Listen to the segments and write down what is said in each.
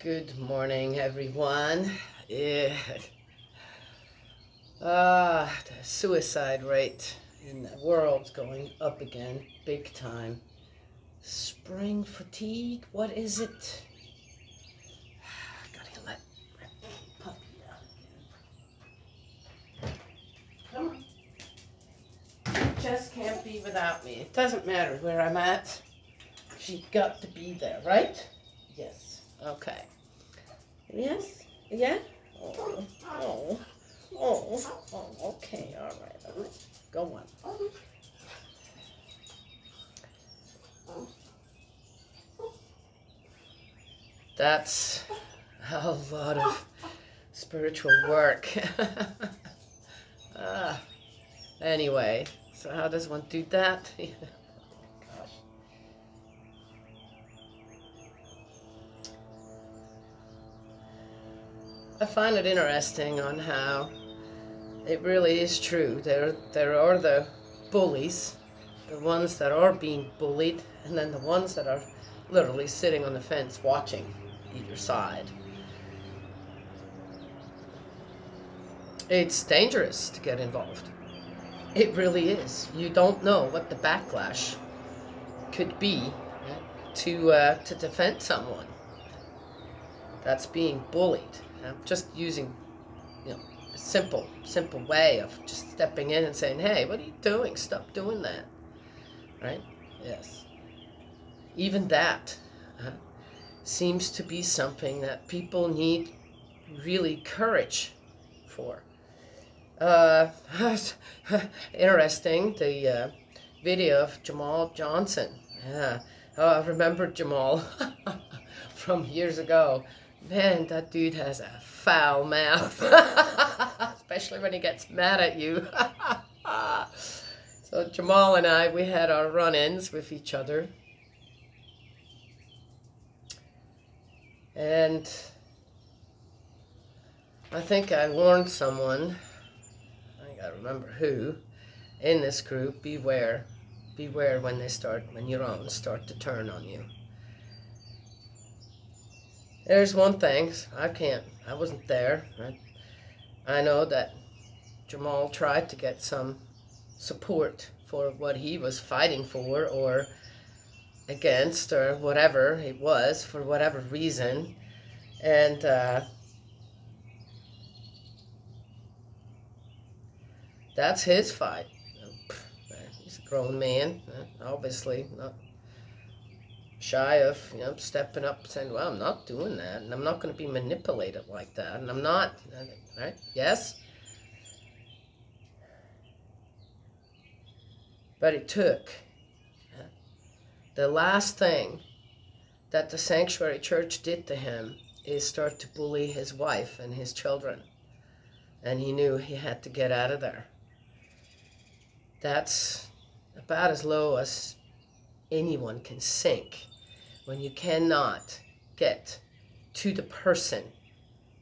Good morning, everyone. The suicide rate in the world's going up again, big time. Spring fatigue, what is it? Gotta let my puppy out again. Come on. You just can't be without me. It doesn't matter where I'm at. She's got to be there, right? Yes. Okay. Yes? Yeah? Oh, okay, all right. Go on. That's a lot of spiritual work. Anyway, so how does one do that? Gosh. I find it interesting on how it really is true. There are the bullies, the ones that are being bullied, and then the ones that are literally sitting on the fence watching either side. It's dangerous to get involved. It really is. You don't know what the backlash could be to defend someone that's being bullied. Just using, a simple way of just stepping in and saying, hey, what are you doing? Stop doing that. Right? Yes. Even that seems to be something that people need really courage for. Interesting, the video of Jamal Johnson. Yeah. Oh, I remember Jamal from years ago. Man, that dude has a foul mouth, especially when he gets mad at you. So Jamal and I, we had our run-ins with each other. And I think I warned someone, I gotta remember who, in this group, beware when your own start to turn on you. There's one thing, I wasn't there. I know that Jamal tried to get some support for what he was fighting for or against or whatever it was, for whatever reason. And that's his fight. He's a grown man, obviously not shy of stepping up and saying, well, I'm not doing that, and I'm not going to be manipulated like that, and I'm not, right? Yes? But it took the last thing that the Sanctuary Church did to him is start to bully his wife and his children, and he knew he had to get out of there. That's about as low as anyone can sink. When you cannot get to the person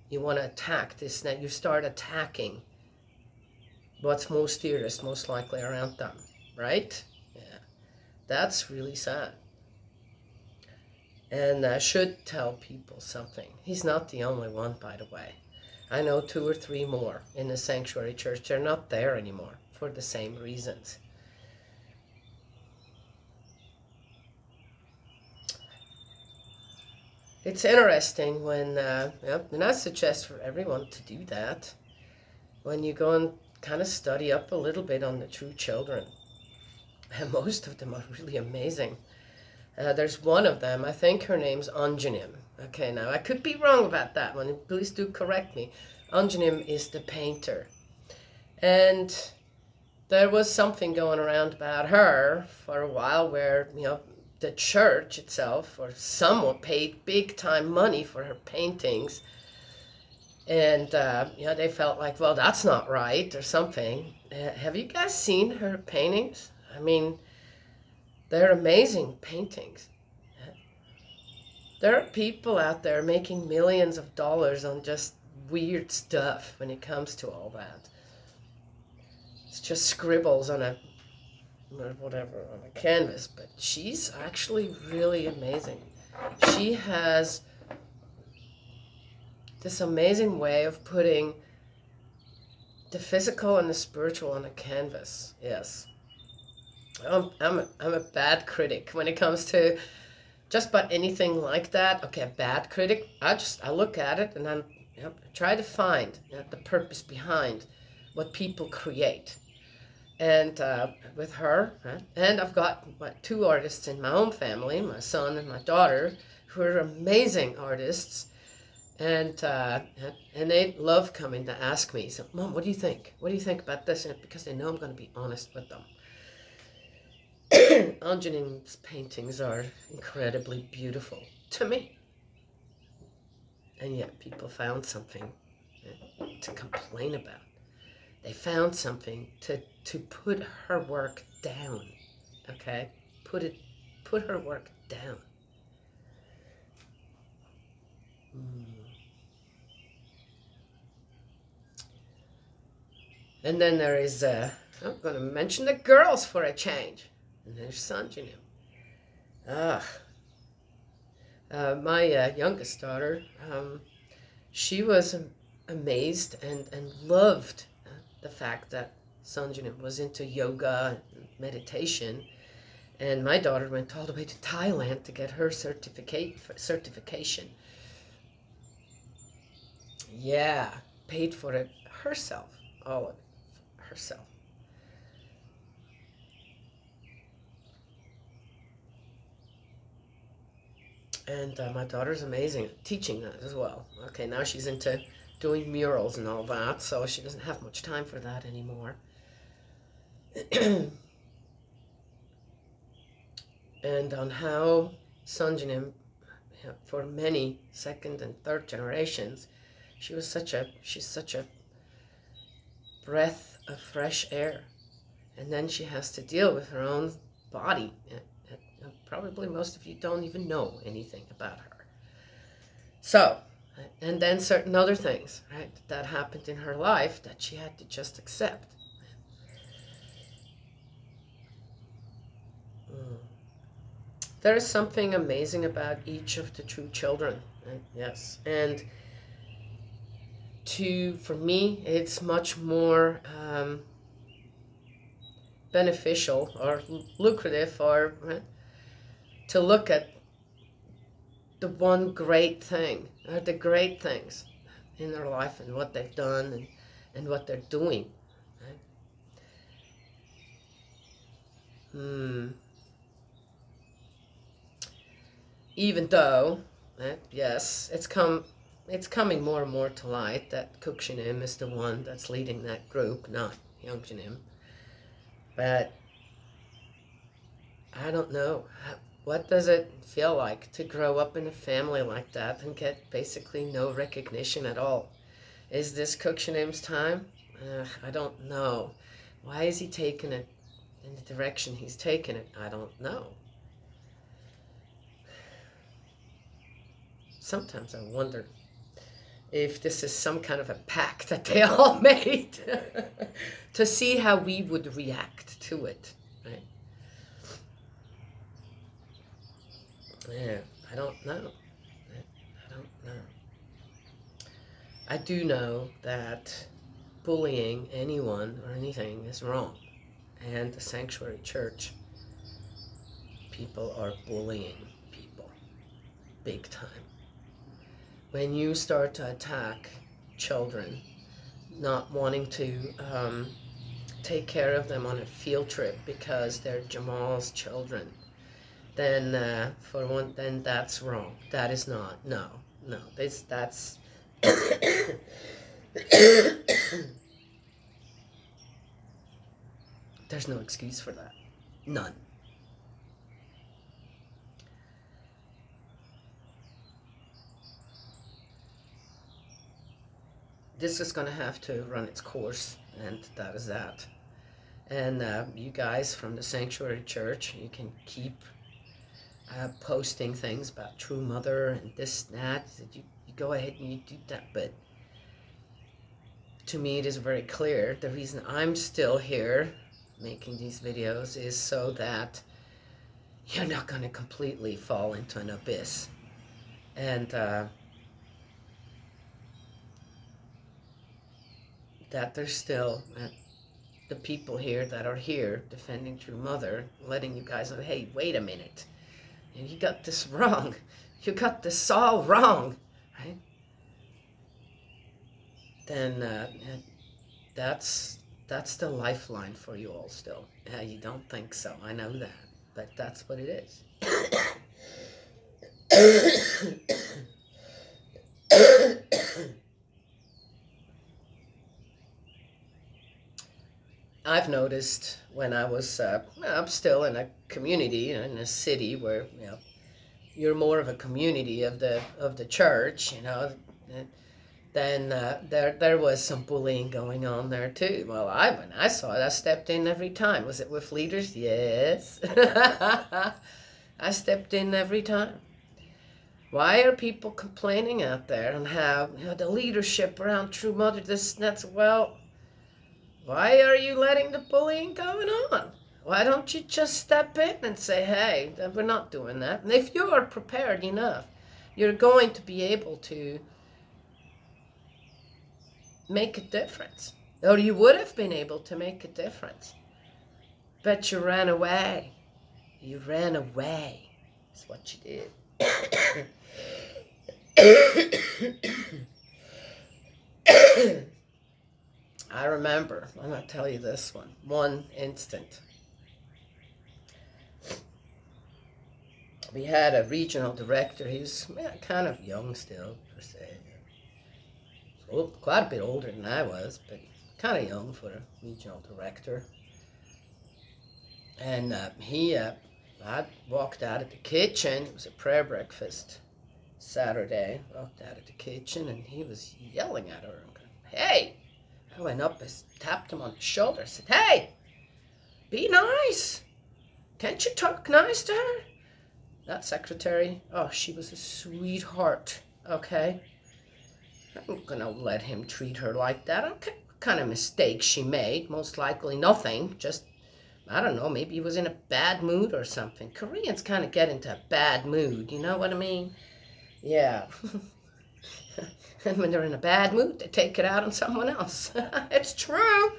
you want to attack, this, now you start attacking what's most dearest, most likely around them, right? Yeah, that's really sad. And I should tell people something. He's not the only one, by the way. I know 2 or 3 more in the Sanctuary Church. They're not there anymore for the same reasons. It's interesting when, and I suggest for everyone to do that, when you go and kind of study up a little bit on the true children. And most of them are really amazing. There's one of them, I think her name's Anjanim. Okay, now I could be wrong about that one, please do correct me. Anjanim is the painter. And there was something going around about her for a while where, the church itself, or someone, paid big time money for her paintings, and they felt like, well, that's not right or something. Have you guys seen her paintings? I mean, they're amazing paintings. There are people out there making millions of dollars on just weird stuff when it comes to all that. It's just scribbles on a whatever on a canvas, but she's actually really amazing. She has this amazing way of putting the physical and the spiritual on a canvas. Yes. I'm a bad critic when it comes to just about anything like that. Okay, a bad critic. I look at it and I'm try to find the purpose behind what people create. And with her, and I've got two artists in my own family, my son and my daughter, who are amazing artists, and they love coming to ask me, so, Mom, what do you think? What do you think about this? And because they know I'm going to be honest with them. Anjanim's paintings are incredibly beautiful to me. And yet people found something to complain about. They found something to put her work down. Okay? Put her work down. And then there is, I'm going to mention the girls for a change. And there's Sanjanim. My youngest daughter, she was amazed and loved the fact that Sanjanim was into yoga and meditation. And my daughter went all the way to Thailand to get her certification. Yeah, paid for it herself, all of it herself. And my daughter's amazing at teaching that as well. Okay, now she's into doing murals and all that, so she doesn't have much time for that anymore. And on how Sanjanim, for many second and third generations, she's such a breath of fresh air. And then she has to deal with her own body. Probably most of you don't even know anything about her. So, and then certain other things, right, that happened in her life that she had to just accept. There is something amazing about each of the true children, yes. And for me, it's much more beneficial or lucrative or to look at the one great thing, or the great things in their life and what they've done and what they're doing. Right? Even though, yes, it's coming more and more to light that Kukshinim is the one that's leading that group, not Youngjanim. But I don't know. What does it feel like to grow up in a family like that and get basically no recognition at all? Is this Kukshinim's time? I don't know. Why is he taking it in the direction he's taking it? I don't know. Sometimes I wonder if this is some kind of a pact that they all made to see how we would react to it, right? Yeah, I don't know. I don't know. I do know that bullying anyone or anything is wrong. And the Sanctuary Church, people are bullying people big time. When you start to attack children, not wanting to take care of them on a field trip because they're Jamal's children, then then that's wrong. That is not. No. That's there's no excuse for that. None. This is going to have to run its course, and that is that. And you guys from the Sanctuary Church, you can keep posting things about True Mother and this and that. You go ahead and you do that, but to me it is very clear the reason I'm still here making these videos is so that you're not going to completely fall into an abyss. And that there's still the people here that are here defending True Mother, letting you guys know, hey, wait a minute. You got this wrong. You got this all wrong, right? Then that's the lifeline for you all still. Yeah, you don't think so. I know that, but that's what it is. I've noticed when I was I'm still in a community, in a city where you're more of a community of the church, then there was some bullying going on there too. Well, when I saw it, I stepped in every time. Was it with leaders? Yes. I stepped in every time. Why are people complaining out there on how the leadership around True Mother, this and that's? Well, why are you letting the bullying going on? Why don't you just step in and say, hey, we're not doing that? And if you are prepared enough, you're going to be able to make a difference. Or you would have been able to make a difference. But you ran away. You ran away. That's what you did. I remember, I'm going to tell you this one instant. We had a regional director. He was kind of young still, per se. So, quite a bit older than I was, but kind of young for a regional director. And I walked out of the kitchen. It was a prayer breakfast Saturday. Walked out of the kitchen, and he was yelling at her. I'm going, hey! I went up and tapped him on the shoulder. I said, hey, be nice. Can't you talk nice to her? That secretary, oh, she was a sweetheart, okay? I'm going to let him treat her like that. Okay, what kind of mistake she made? Most likely nothing. Just, I don't know, maybe he was in a bad mood or something. Koreans kind of get into a bad mood, you know what I mean? Yeah. And when they're in a bad mood, they take it out on someone else. It's true.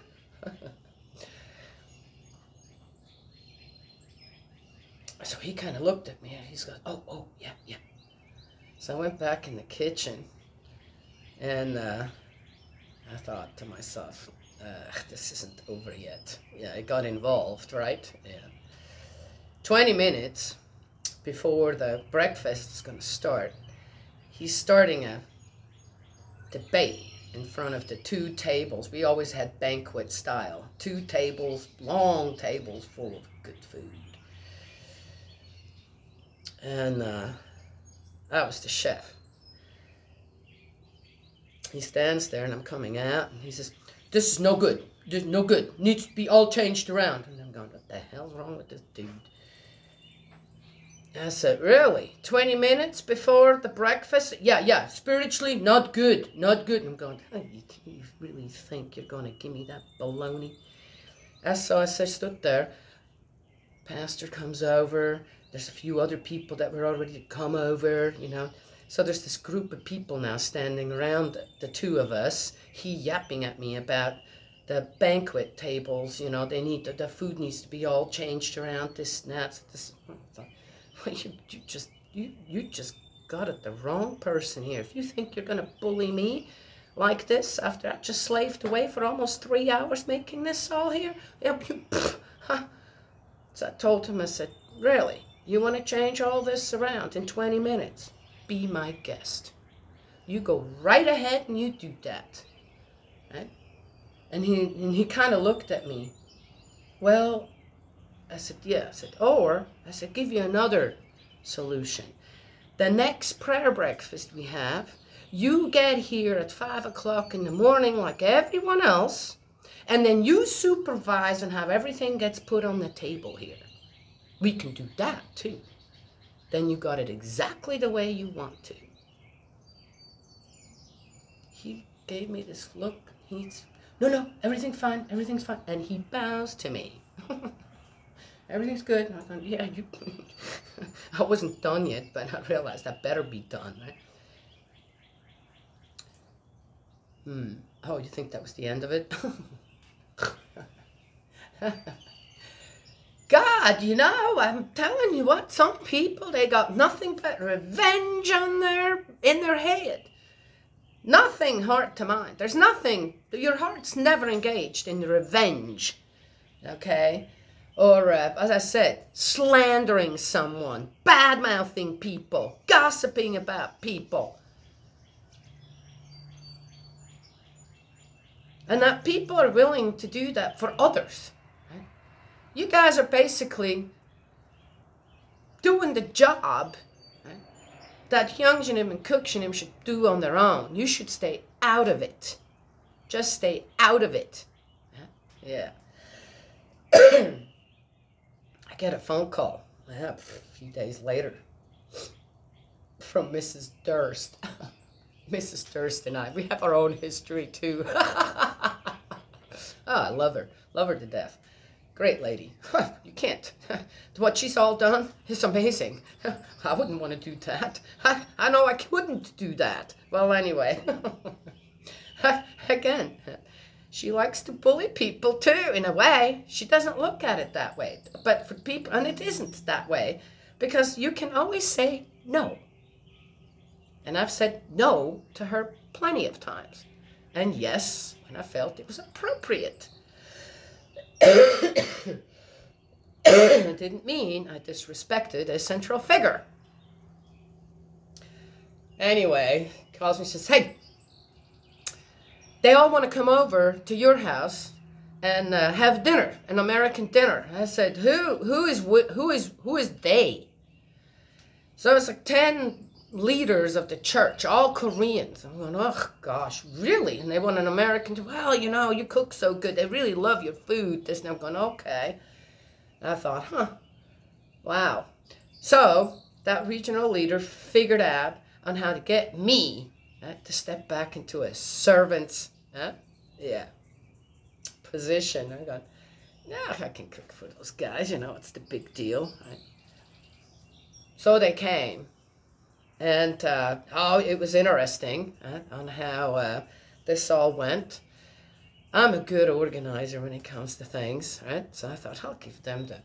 So he kind of looked at me and he's going, oh, yeah. So I went back in the kitchen and I thought to myself, this isn't over yet. Yeah, I got involved, right? Yeah. 20 minutes before the breakfast is going to start, he's starting a debate in front of the 2 tables. We always had banquet style. 2 tables, long tables full of good food. And I was the chef. He stands there and I'm coming out and he says, this is no good. This is no good. Needs to be all changed around. And I'm going, what the hell's wrong with this dude? I said, really? 20 minutes before the breakfast? Yeah, spiritually, not good. Not good. And I'm going, oh, you really think you're going to give me that baloney? So I stood there. Pastor comes over. There's a few other people that were already come over, So there's this group of people now standing around the 2 of us. He yapping at me about the banquet tables, they need the food needs to be all changed around, this and that. Well, you just got it the wrong person here. If you think you're going to bully me like this after I just slaved away for almost 3 hours making this all here, So I told him, I said, really? You want to change all this around in 20 minutes? Be my guest. You go right ahead and you do that. Right? And he kind of looked at me. Well, I said, yeah. I said, give you another solution. The next prayer breakfast we have, you get here at 5 o'clock in the morning like everyone else, and then you supervise and have everything gets put on the table here. We can do that too. Then you got it exactly the way you want to. He gave me this look. No, everything's fine. And he bows to me. Everything's good. And I thought, yeah, I wasn't done yet, but I realized I better be done, right? Oh, you think that was the end of it? God, you know, I'm telling you what, some people, they got nothing but revenge in their head. Nothing heart to mind. There's nothing, your heart's never engaged in revenge, okay? Or, as I said, slandering someone, bad-mouthing people, gossiping about people. And that people are willing to do that for others. Right? You guys are basically doing the job, right, that Hyungshinim and Cookshinim should do on their own. You should stay out of it. Just stay out of it. Yeah. I get a phone call a few days later from Mrs. Durst. Mrs. Durst and I, we have our own history too. Oh, I love her. Love her to death. Great lady. You can't. What she's all done is amazing. I wouldn't want to do that. I know I couldn't do that. Well, anyway. Again, she likes to bully people too, in a way. She doesn't look at it that way. But for people, and it isn't that way, because you can always say no. And I've said no to her plenty of times. And yes, when I felt it was appropriate. It didn't mean I disrespected a central figure. Anyway, calls me and says, hey, they all want to come over to your house and have dinner, an American dinner. I said, who is they? So it's like 10 leaders of the church, all Koreans. I'm going, oh gosh, really? And they want an American, well, you know, you cook so good. They really love your food. This, and I'm going, okay. And I thought, wow. So that regional leader figured out on how to get me to step back into a servant's position. I'm going, yeah, I can cook for those guys. You know, it's the big deal. Right? So they came. And, it was interesting on how this all went. I'm a good organizer when it comes to things, right? So I thought, I'll give them the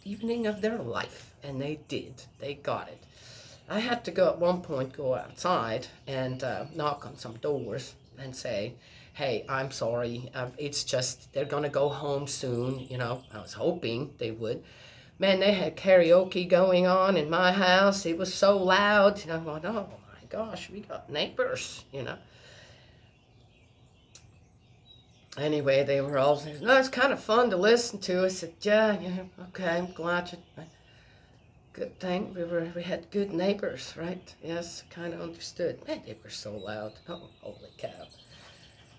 evening of their life. And they did. They got it. I had to go outside and knock on some doors and say, hey, I'm sorry. It's just, they're going to go home soon. You know, I was hoping they would. Man, they had karaoke going on in my house. It was so loud. And I'm going, oh my gosh, we got neighbors, you know. Anyway, they were all saying, no, it's kind of fun to listen to. I said, yeah, okay, I'm glad you... Good thing we had good neighbors, right? Yes, kind of understood. Man, they were so loud. Oh, holy cow.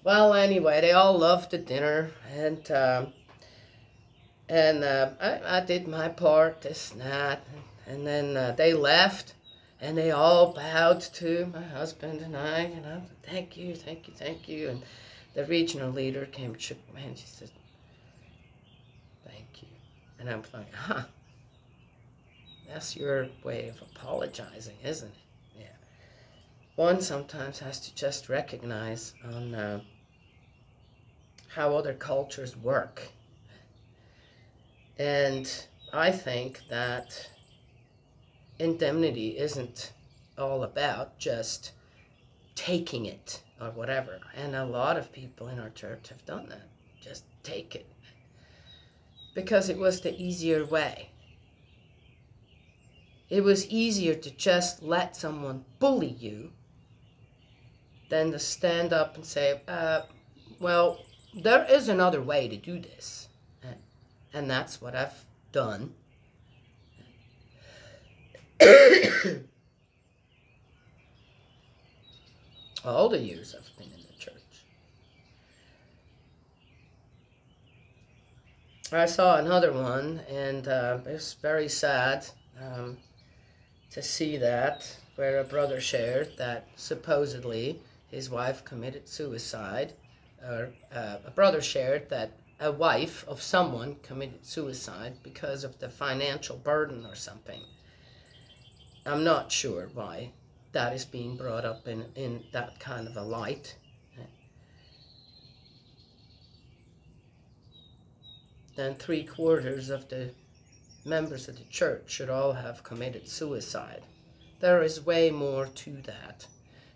Well, anyway, they all loved the dinner, and I did my part, this and that, and then they left, and they all bowed to my husband and I, you know, thank you, thank you, thank you, and the regional leader came and shook my hand. She said, thank you, and I'm like, that's your way of apologizing, isn't it? Yeah. One sometimes has to just recognize on how other cultures work. And I think that indemnity isn't all about just taking it or whatever. And a lot of people in our church have done that. Just take it. Because it was the easier way. It was easier to just let someone bully you than to stand up and say, well, there is another way to do this. And that's what I've done. All the years I've been in the church. I saw another one, and it's very sad to see that, where a brother shared that supposedly his wife committed suicide, or a brother shared that a wife of someone committed suicide because of the financial burden or something. I'm not sure why that is being brought up in that kind of a light. Then 3/4 of the members of the church should all have committed suicide. There is way more to that.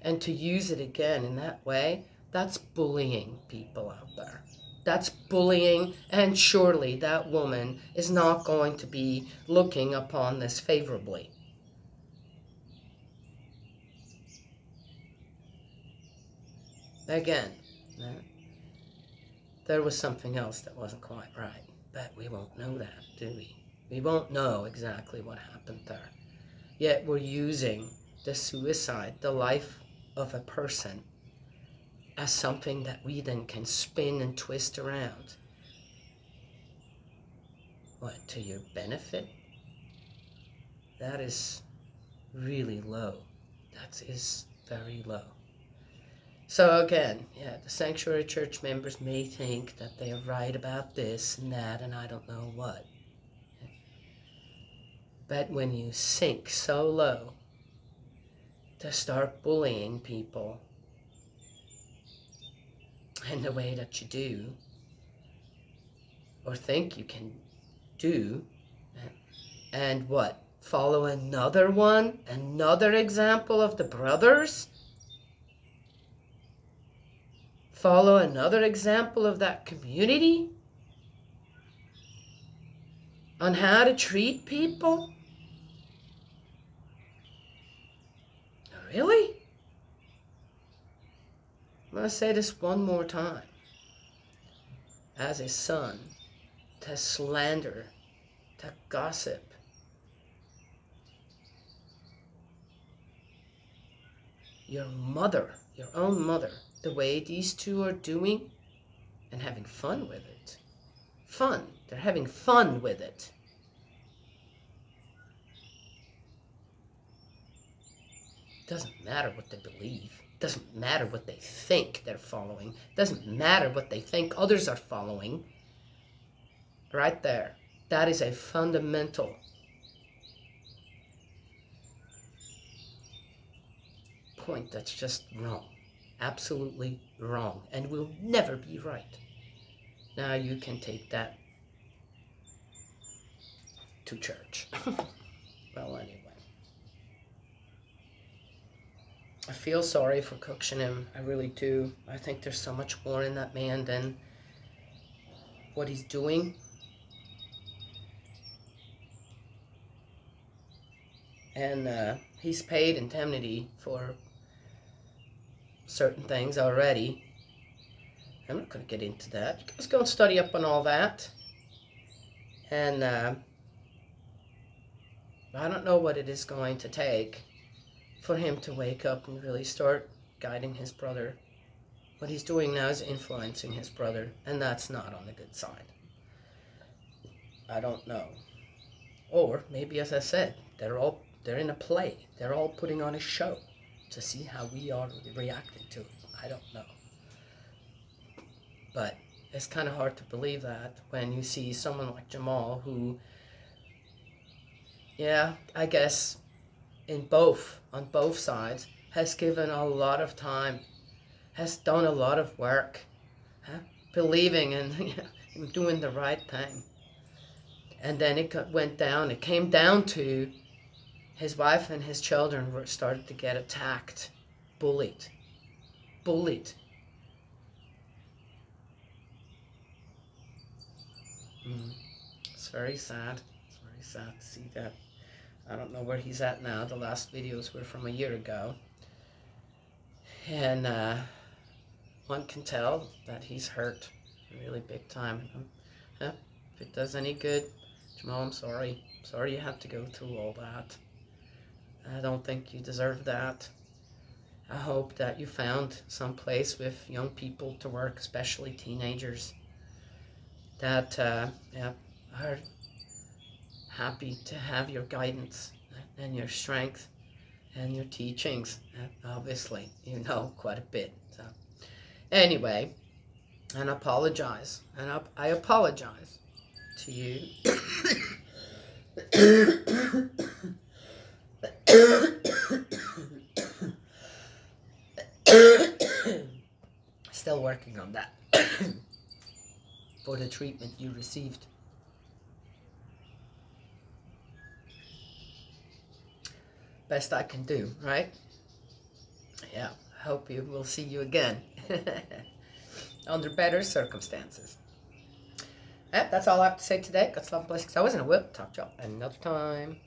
And to use it again in that way, that's bullying people out there. That's bullying, and surely that woman is not going to be looking upon this favorably. Again, there was something else that wasn't quite right, but we won't know that, do we? We won't know exactly what happened there. Yet we're using the suicide, the life of a person, as something that we then can spin and twist around. What, to your benefit? That is really low. That is very low. So again, yeah, the Sanctuary Church members may think that they are right about this and that and I don't know what. But when you sink so low to start bullying people in the way that you do, or think you can do, and what? Follow another one, another example of the brothers? Follow another example of that community on how to treat people? Really? I'm going to say this one more time. As a son, to slander, to gossip, your mother, your own mother, the way these two are doing and having fun with it. Fun. They're having fun with it. Doesn't matter what they believe. Doesn't matter what they think they're following. Doesn't matter what they think others are following. Right there. That is a fundamental point that's just wrong. Absolutely wrong. And will never be right. Now you can take that to church. Well, anyway. I feel sorry for Cruikshank. I really do. I think there's so much more in that man than what he's doing. And he's paid indemnity for certain things already. I'm not going to get into that. You guys go and study up on all that. And I don't know what it is going to take for him to wake up and really start guiding his brother. What he's doing now is influencing his brother, and that's not on the good side. I don't know. Or maybe, as I said, they're in a play. They're all putting on a show to see how we are reacting to it. I don't know. But it's kind of hard to believe that when you see someone like Jamal who, yeah, I guess on both sides, has given a lot of time, has done a lot of work, believing and doing the right thing. And then it came down to his wife and his children started to get attacked, bullied. It's very sad. It's very sad to see that. I don't know where he's at now. The last videos were from a year ago. And one can tell that he's hurt really big time. If it does any good, Jamal, I'm sorry. Sorry you had to go through all that. I don't think you deserve that. I hope that you found some place with young people to work, especially teenagers, that are happy to have your guidance and your strength and your teachings. Obviously, you know quite a bit. So, anyway, and apologize. And I apologize to you. still working on that for the treatment you received. Best I can do, right? Yeah, hope we will see you again under better circumstances. That's all I have to say today. God's love and blessings always, and I will talk to y'all another time.